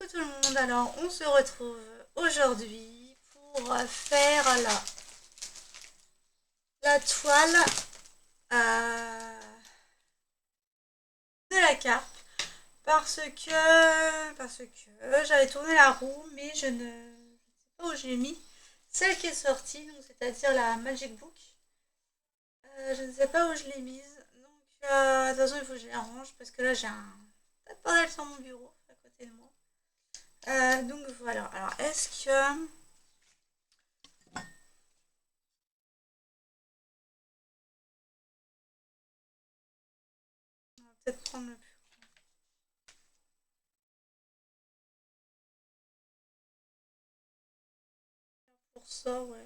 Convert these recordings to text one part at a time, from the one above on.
Coucou tout le monde, alors on se retrouve aujourd'hui pour faire la toile de la carpe parce que j'avais tourné la roue mais je ne sais pas où j'ai mis celle qui est sortie, donc c'est-à-dire la Magic Book. Je ne sais pas où je l'ai mise, donc de toute façon il faut que je la range parce que là j'ai un tas de bordel sur mon bureau à côté de moi. Donc voilà, alors est-ce que... On va peut-être prendre le plus pour ça, ouais.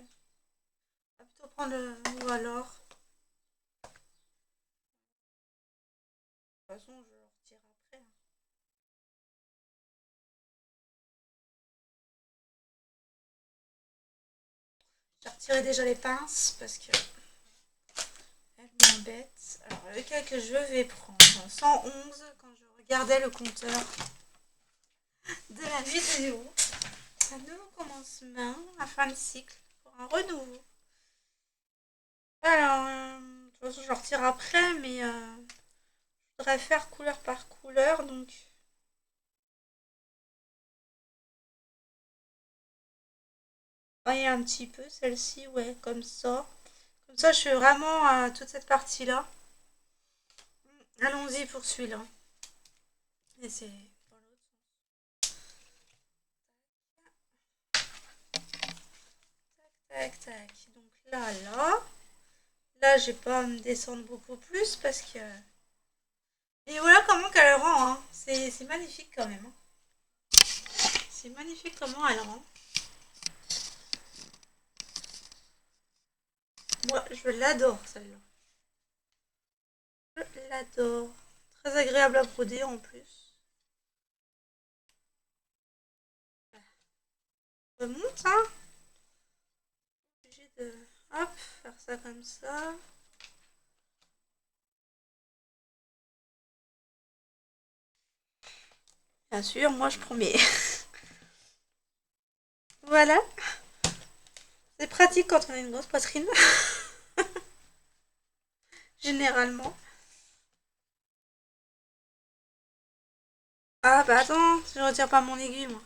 On va plutôt prendre le... Ou alors... De toute façon, je le retire après, hein. J'ai retiré déjà les pinces parce que elles m'embêtent. Alors, lequel que je vais prendre 111 quand je regardais le compteur de la vidéo. Un nouveau commencement, la fin de cycle pour un renouveau. Alors, de toute façon, je le retire après, mais je voudrais faire couleur par couleur, donc voyez un petit peu celle-ci, ouais, comme ça. Comme ça, je fais vraiment toute cette partie-là. Allons-y pour celui-là. Et c'est dans l'autre sens. Tac, tac. Donc là, je vais pas me descendre beaucoup plus parce que... Et voilà comment qu'elle rend, hein. C'est magnifique quand même, hein. C'est magnifique comment elle rend. Moi, je l'adore, celle-là. Je l'adore. Très agréable à broder en plus. Ça remonte, hein. Obligé de... Hop, faire ça comme ça. Bien sûr, moi je promets. Voilà. C'est pratique quand on a une grosse poitrine. Généralement. Ah bah attends, je retire pas mon aiguille moi.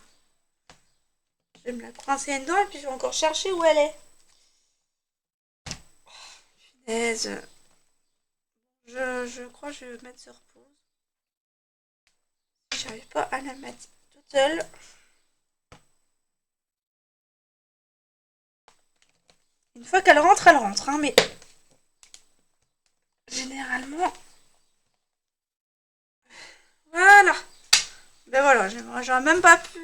Je vais me la coincer dedans et puis je vais encore chercher où elle est. Punaise. Je crois que je vais mettre sur pause. J'arrive pas à la mettre toute seule. Une fois qu'elle rentre, elle rentre, hein, mais généralement... Voilà. Ben voilà, j'aurais même pas pu...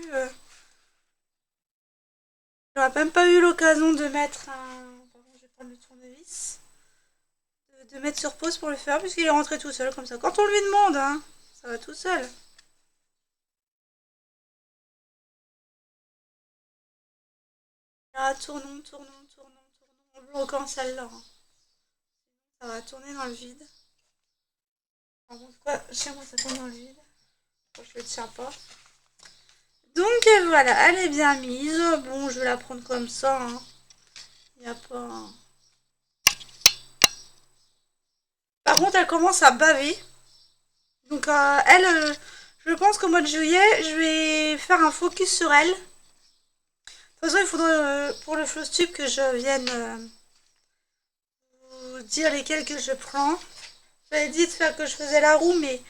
j'aurais même pas eu l'occasion de mettre un... Pardon, je vais prendre le tournevis. De mettre sur pause pour le faire, puisqu'il est rentré tout seul, comme ça. Quand on lui demande, hein, ça va tout seul. Ah, tournons, tournons, tournons, tournons, en bloquant celle-là, hein. Ça va tourner dans le vide. Par contre, quoi, chez moi, ça tourne dans le vide. Je le tiens pas. Donc voilà, elle est bien mise. Bon, je vais la prendre comme ça, hein. Il n'y a pas... Par contre, elle commence à baver. Donc je pense qu'au mois de juillet, je vais faire un focus sur elle. De toute façon, il faudrait pour le floss tube que je vienne vous dire lesquels que je prends. J'avais dit de faire que je faisais la roue, mais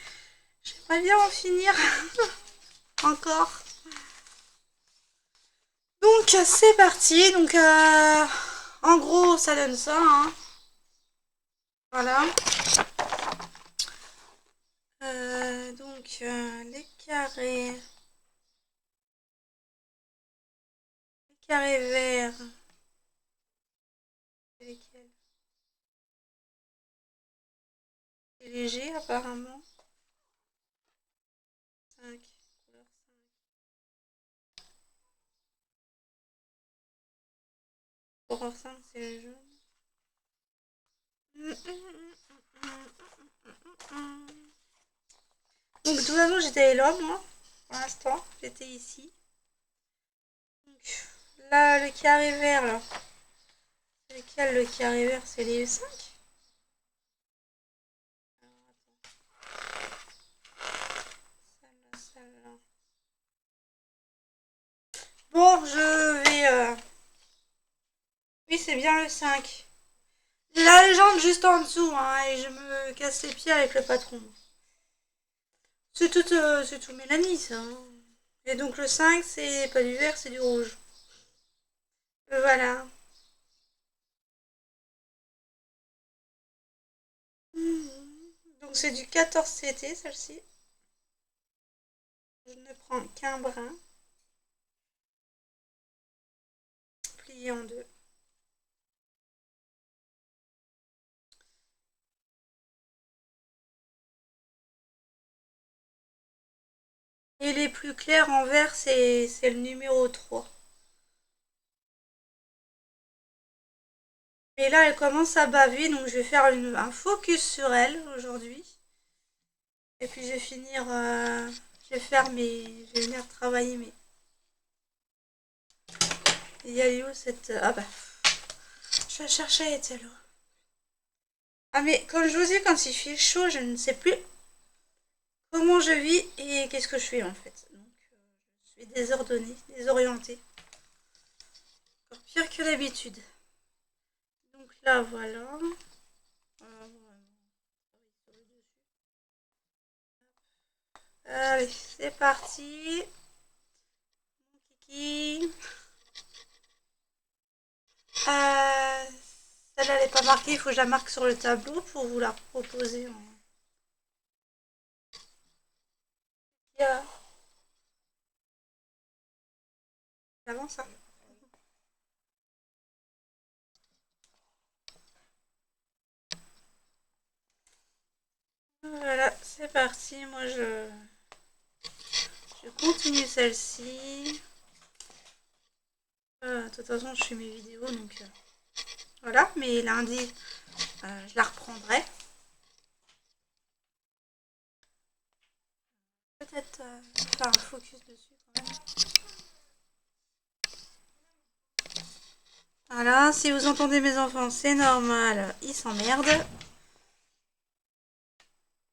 j'aimerais bien en finir encore. Donc c'est parti. Donc en gros, ça donne ça, hein. Voilà. Donc les carrés verts. C'est lesquels? C'est léger apparemment. 5, couleur 5. Couleur 5, c'est le jaune. Donc de toute façon, j'étais là, moi. pour l'instant. J'étais ici. Donc, là, le carré vert, là. C'est lequel le carré vert? C'est les U5? Celle-là, celle-là. Bon, je vais... Oui, c'est bien le 5. J'ai la légende juste en dessous, hein, et je me casse les pieds avec le patron. C'est tout Mélanie, ça. Hein. Et donc le 5, c'est pas du vert, c'est du rouge. Voilà. Donc c'est du 14CT, celle-ci. Je ne prends qu'un brin. Plié en deux. Et les plus clairs en vert, c'est le numéro 3. Et là, elle commence à baver, donc je vais faire un focus sur elle aujourd'hui. Et puis je vais finir... je vais faire mes... Je vais venir travailler mes... Il y a où cette... Ah bah... Je la cherchais, elle était là. Ah mais comme je vous dis, quand il fait chaud, je ne sais plus comment je vis et qu'est-ce que je fais en fait. Donc je suis désordonnée, désorientée. Encore pire que d'habitude. Donc là voilà. Allez, c'est parti. Mon kiki. Celle-là elle n'est pas marquée, il faut que je la marque sur le tableau pour vous la proposer en... Yeah. Avant ça. Voilà, c'est parti. Moi, je continue celle-ci. De toute façon, je fais mes vidéos, donc voilà. Mais lundi, je la reprendrai. Peut-être faire un focus dessus quand même. Voilà, si vous entendez mes enfants, c'est normal. Ils s'emmerdent.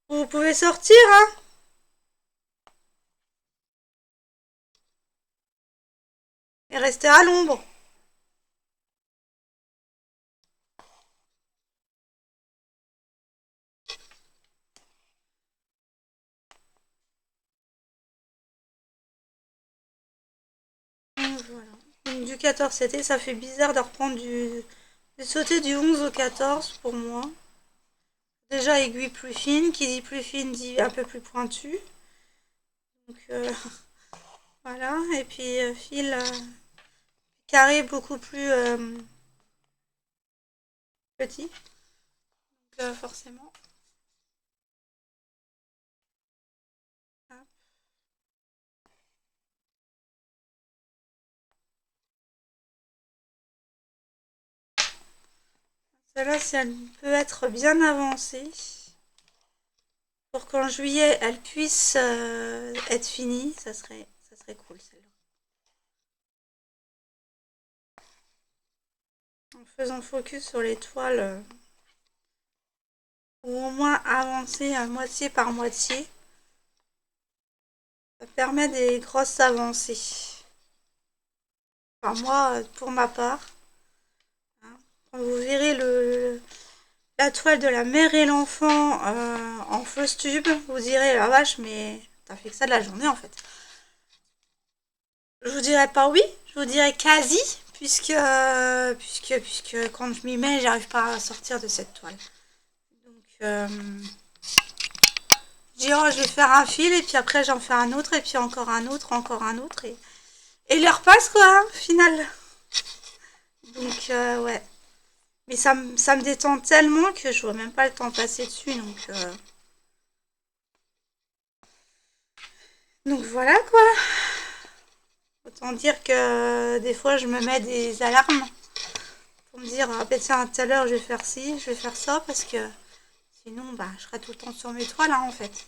Vous pouvez sortir, hein? Et rester à l'ombre. Voilà. Donc, du 14 c'était, ça fait bizarre de reprendre de sauter du 11 au 14 pour moi. Déjà aiguille plus fine, qui dit plus fine dit un peu plus pointue. Donc voilà, et puis fil carré beaucoup plus petit. Donc forcément. Celle-là, si elle peut être bien avancée, pour qu'en juillet, elle puisse être finie, ça serait cool, celle-là. En faisant focus sur les toiles, ou au moins avancer à moitié par moitié, ça permet des grosses avancées. Enfin, moi, pour ma part, hein, quand vous verrez la toile de la mère et l'enfant en fausse tube, vous direz, la vache, mais t'as fait que ça de la journée en fait. Je vous dirais pas oui, je vous dirais quasi, puisque quand je m'y mets, j'arrive pas à sortir de cette toile. Donc, je dis, oh, je vais faire un fil, et puis après j'en fais un autre, et puis encore un autre, et il repasse quoi, hein, final. Donc, ouais. Mais ça me détend tellement que je vois même pas le temps passer dessus, donc voilà quoi. Autant dire que des fois je me mets des alarmes pour me dire ah ben tiens à telle heure je vais faire ci, je vais faire ça parce que sinon bah je serai tout le temps sur mes toiles hein, en fait.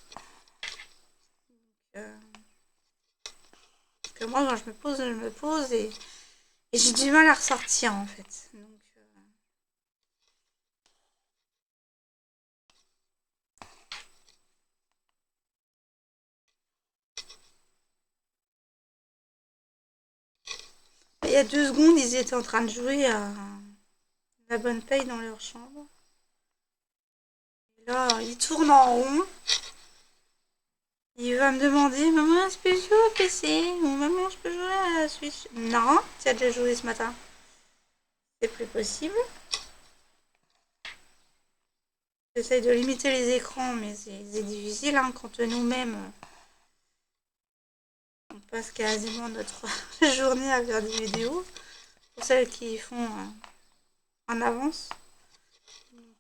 que moi, quand je me pose et j'ai du mal à ressortir en fait. Donc, il y a 2 secondes, ils étaient en train de jouer à la bonne paye dans leur chambre. Et là, ils tournent en rond. Il va me demander, maman, est-ce que je joue au PC? Ou maman, je peux jouer à la Switch? Non, tu as déjà joué ce matin. C'est plus possible. J'essaye de limiter les écrans, mais c'est difficile hein, quand nous-mêmes on passe quasiment notre journée à faire des vidéos. Pour celles qui font en avance. Donc,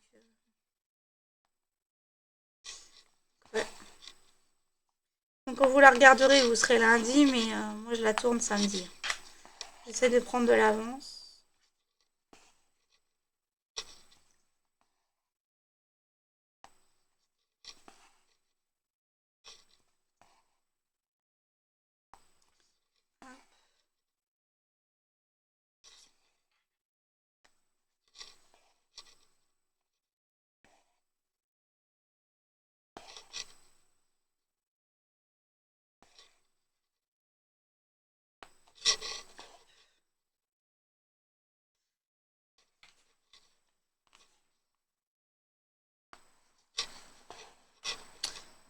ouais. Donc quand vous la regarderez, vous serez lundi, mais moi je la tourne samedi. J'essaie de prendre de l'avance.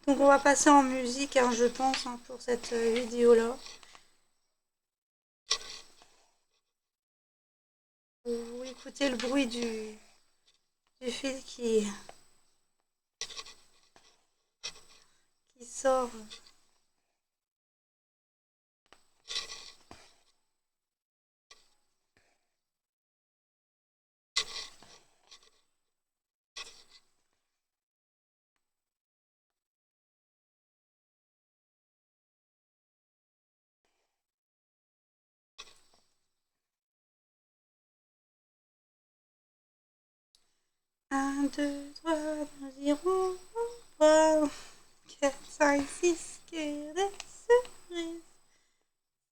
Donc on va passer en musique, hein, je pense, hein, pour cette vidéo-là. Vous écoutez le bruit du fil qui sort. Un, deux, trois, nous irons voir. 4, 5, 6, que des surprises.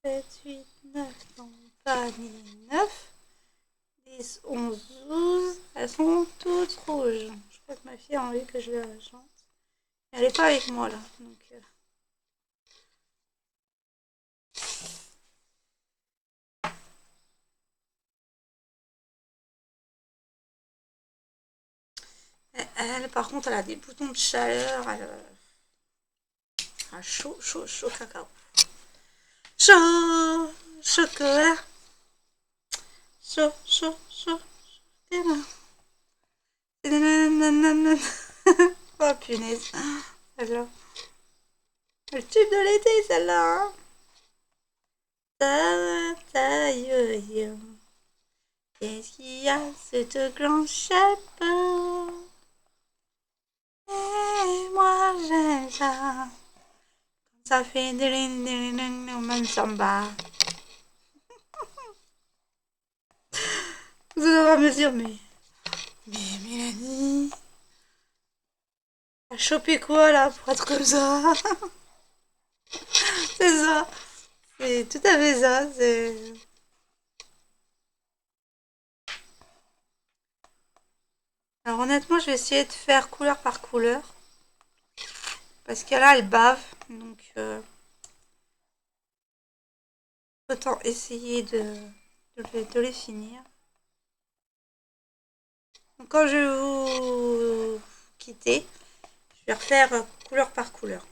7, 8, 9, non pas ni 9. 10, 11, 12. Elles sont toutes rouges. Je crois que ma fille a envie que je la chante. Elle n'est pas avec moi là. Donc, elle, par contre, elle a des boutons de chaleur. Elle a chaud, chaud, chaud cacao. Chaud, chocolat. Chaud, chaud, chaud, chocolat. Oh punaise. Celle-là. Le tube de l'été, celle-là. Qu'est-ce qu'il y a, cette grand chapeau? Et moi, j'aime ça. Ça fait même samba. Vous allez me dire, mais Mélanie, t'as chopé quoi là pour être comme ça? C'est ça. C'est tout à fait ça. Alors honnêtement, je vais essayer de faire couleur par couleur. Parce que là, elle bave. Donc, autant essayer de les finir. Donc, quand je vais vous quitter, je vais refaire couleur par couleur.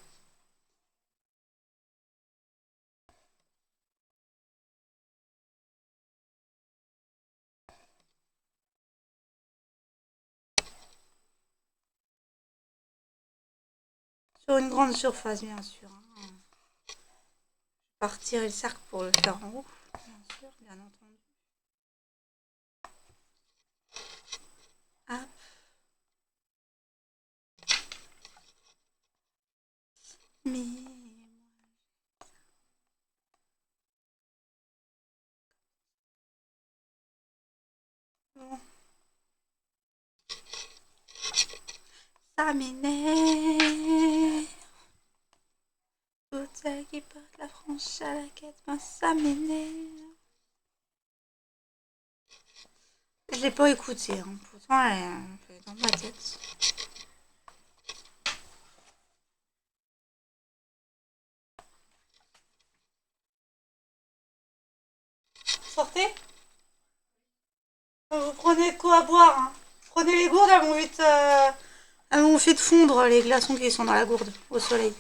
Sur une grande surface, bien sûr. Hein. Je vais retirer le cercle pour le faire en haut, bien sûr, bien entendu. Hop. Mais... Bon. Ça m'énerve. Toute seule qui porte la franche à la quête, ben ça m'énerve. Je l'ai pas écouté, hein. Pourtant elle est dans ma tête. Sortez. Vous prenez de quoi à boire, hein. Prenez les gourdes, elles m'ont fait fondre les glaçons qui sont dans la gourde au soleil.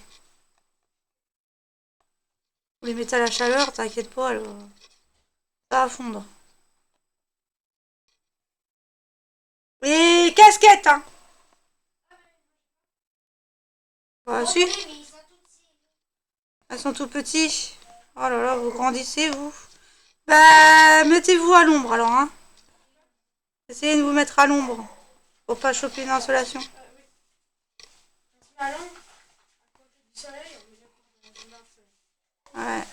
Vous les mettez à la chaleur, t'inquiète pas, ça va fondre. Et casquettes, hein. Bah si, elles sont tout petits. Oh là là, vous grandissez, vous. Bah, mettez-vous à l'ombre alors, hein. Essayez de vous mettre à l'ombre pour pas choper une insolation. Ouais.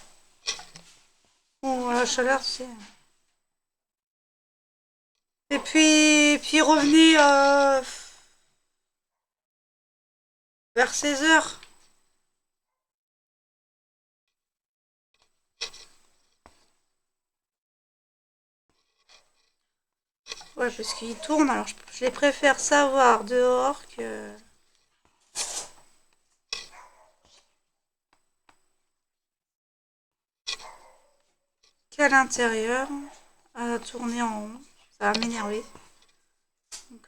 Bon, la chaleur, c'est... Et puis revenez vers 16 h. Ouais, parce qu'ils tournent, alors je les préfère savoir dehors qu'à l'intérieur, à tourner en rond. Ça va m'énerver. Donc,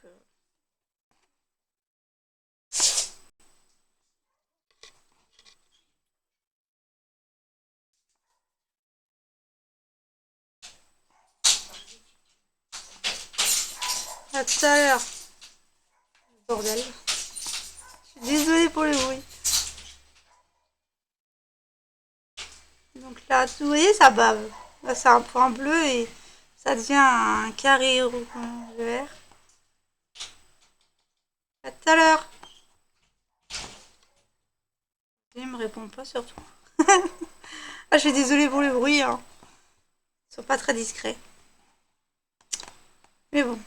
à tout à l'heure. Bordel. Je suis désolée pour le bruit. Donc là, vous voyez, ça bave. Là, c'est un point bleu et ça devient un carré vert. À tout à l'heure. Il me répond pas surtout. Ah, je suis désolée pour le bruit, hein. Ils sont pas très discrets. Mais bon.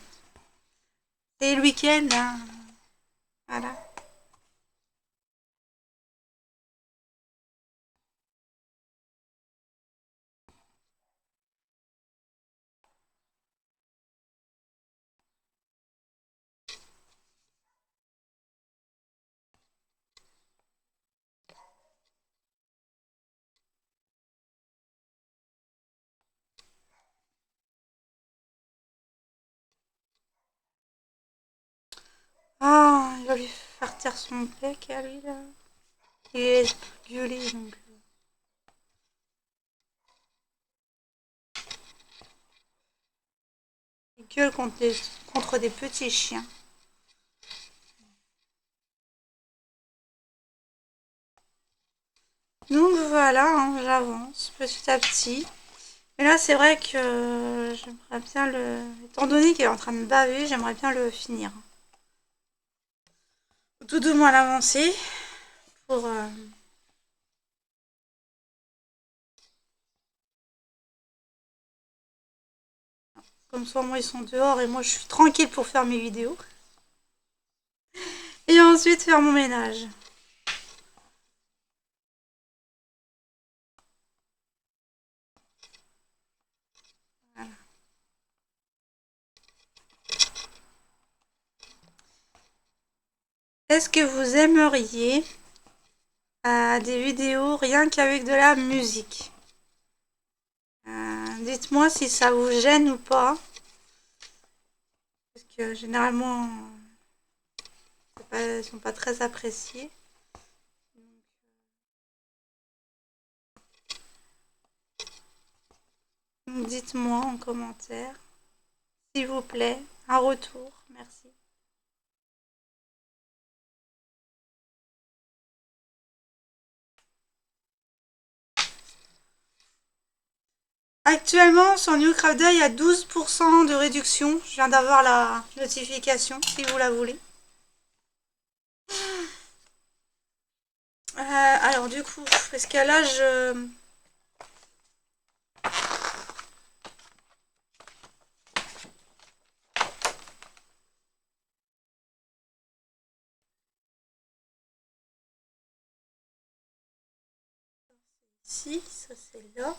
C'est le week-end, hein. Voilà. Ah, il va lui faire taire son bec à lui, là. Il laisse gueuler, donc. Il gueule contre des petits chiens. Donc voilà, hein, j'avance petit à petit. Mais là, c'est vrai que j'aimerais bien le... Étant donné qu'il est en train de baver, j'aimerais bien le finir. Tout doucement à l'avancée. Pour... Comme ça, moi, ils sont dehors et moi, je suis tranquille pour faire mes vidéos. Et ensuite, faire mon ménage. Voilà. Est-ce que vous aimeriez des vidéos rien qu'avec de la musique? Dites-moi si ça vous gêne ou pas. Parce que généralement, elles sont pas très appréciées. Donc dites-moi en commentaire, s'il vous plaît, un retour. Merci. Actuellement, sur Newcraft Day, il y a 12% de réduction. Je viens d'avoir la notification, si vous la voulez. Alors du coup, parce que là, ici, ça c'est là.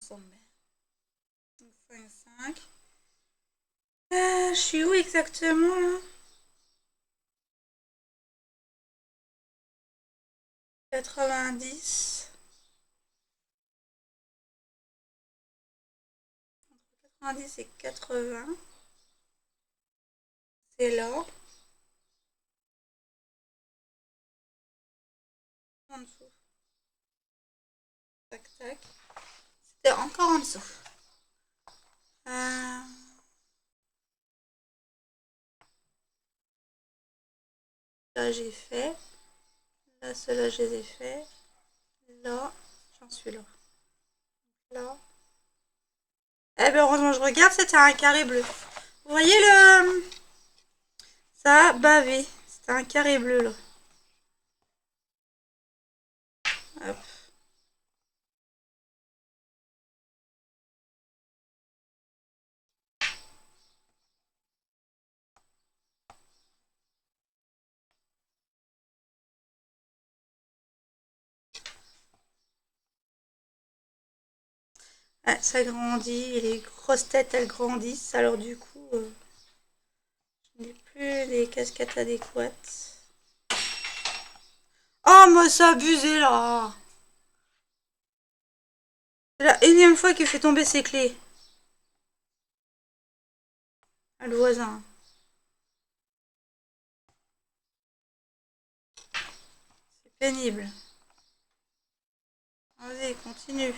On s'en met. 5, 5. Je suis où exactement là? 90. Entre 90 et 80. C'est là. En dessous. Tac, tac. C'était encore en dessous. Là, j'ai fait. Là, ceux-là, je les ai fait. Là, j'en suis là. Là. Eh ben, heureusement, je regarde, c'était un carré bleu. Vous voyez le... Ça a bavé. C'était un carré bleu, là. Hop. Ah, ça grandit, et les grosses têtes, elles grandissent. Alors du coup, je n'ai plus les casquettes adéquates. Oh, moi, ça a abusé, là. C'est la énième fois qu'il fait tomber ses clés. Ah, le voisin. C'est pénible. Vas-y, continue.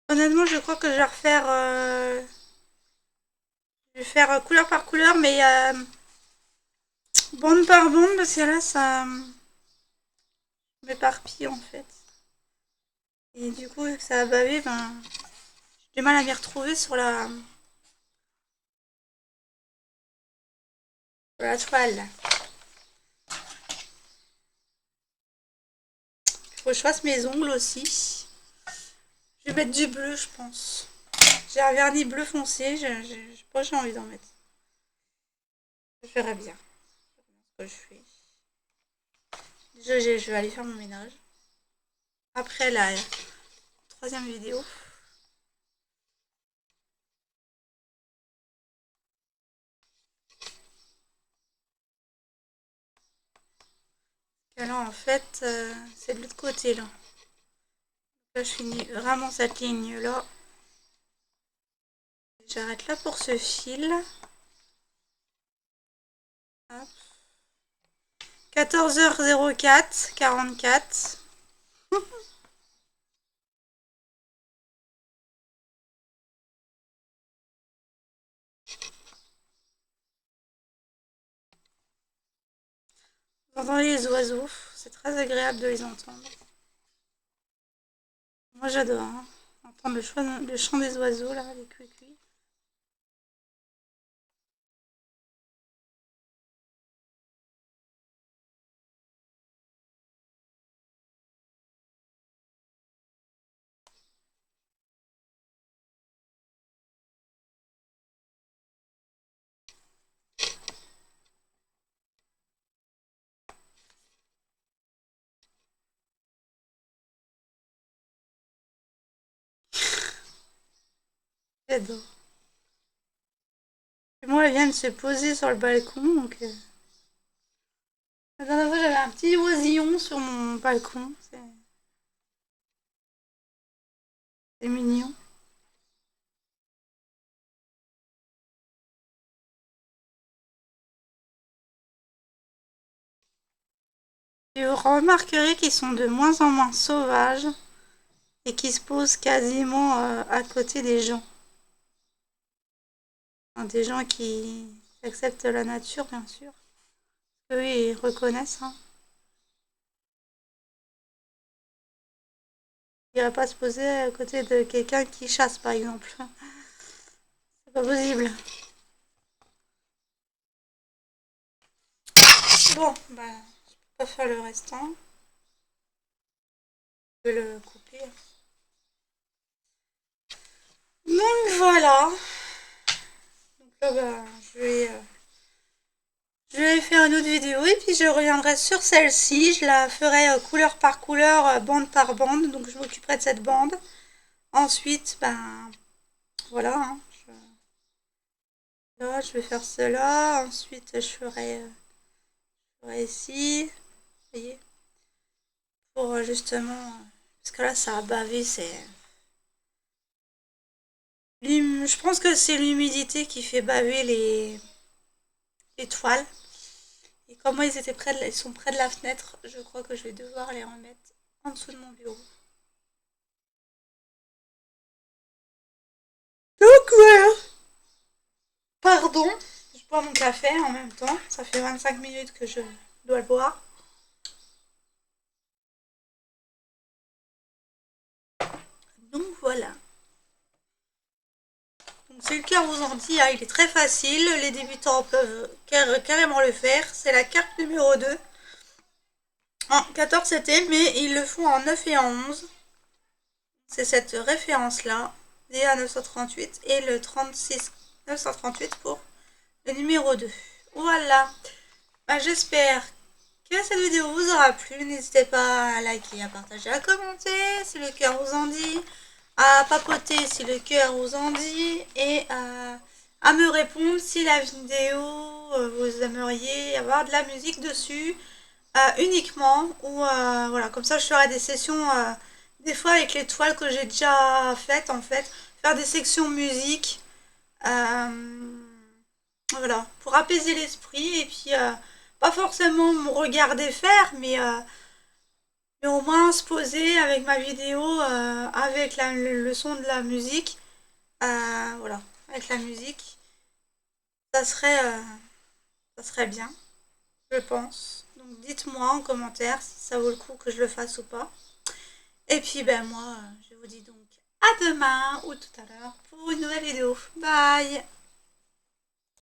Honnêtement, je crois que je vais refaire... je vais faire couleur par couleur, mais bande par bande, parce que là, ça m'éparpille, en fait. Et du coup, vu que ça a bavé, ben... j'ai du mal à m'y retrouver sur la toile. Il faut que je fasse mes ongles aussi. Je vais mettre du bleu, je pense. J'ai un vernis bleu foncé, je pense que j'ai envie d'en mettre. Je verrai bien ce que je fais. Déjà, je vais aller faire mon ménage. Après la troisième vidéo. Et là, en fait, c'est de l'autre côté, là. Là, je finis vraiment cette ligne-là. J'arrête là pour ce fil. Hop. 14h04, 44. Vous entendez les oiseaux, c'est très agréable de les entendre. Moi j'adore hein, entendre le chant des oiseaux, là, les cuicuis. J'adore. Et moi, elle vient de se poser sur le balcon, donc... La dernière fois, j'avais un petit oisillon sur mon balcon. C'est mignon. Et vous remarquerez qu'ils sont de moins en moins sauvages et qu'ils se posent quasiment à côté des gens. Enfin, des gens qui acceptent la nature, bien sûr. Eux, ils reconnaissent. Hein. Ils n'iraient pas se poser à côté de quelqu'un qui chasse, par exemple. C'est pas possible. Bon, bah, je peux pas faire le restant. Je vais le couper. Donc voilà. Donc bah, je vais faire une autre vidéo et puis je reviendrai sur celle-ci. Je la ferai couleur par couleur, bande par bande. Donc je m'occuperai de cette bande. Ensuite, ben voilà. Hein, là, je vais faire cela. Ensuite, je ferai ici. Vous voyez. Pour justement. Parce que là, ça a bavé. Je pense que c'est l'humidité qui fait baver les toiles. Et comme moi, ils sont près de la fenêtre, je crois que je vais devoir les remettre en dessous de mon bureau. Donc voilà. Pardon, je bois mon café en même temps. Ça fait 25 minutes que je dois le boire. Donc voilà. Donc si le cœur vous en dit, hein, il est très facile. Les débutants peuvent carrément le faire. C'est la carte numéro 2. En 14 c'était, mais ils le font en 9 et en 11. C'est cette référence-là, DA 938 et le 36 938 pour le numéro 2. Voilà. Bah, j'espère que cette vidéo vous aura plu. N'hésitez pas à liker, à partager, à commenter si le cœur vous en dit, à papoter si le cœur vous en dit et à me répondre si la vidéo vous aimeriez avoir de la musique dessus uniquement ou voilà, comme ça je ferai des sessions des fois avec les toiles que j'ai déjà faites en fait, faire des sections musique voilà, pour apaiser l'esprit et puis pas forcément me regarder faire mais au moins se poser avec ma vidéo avec le son de la musique voilà, avec la musique ça serait euh, ça serait bien je pense. Donc dites-moi en commentaire si ça vaut le coup que je le fasse ou pas. Et puis ben moi, je vous dis donc à demain ou tout à l'heure pour une nouvelle vidéo. Bye!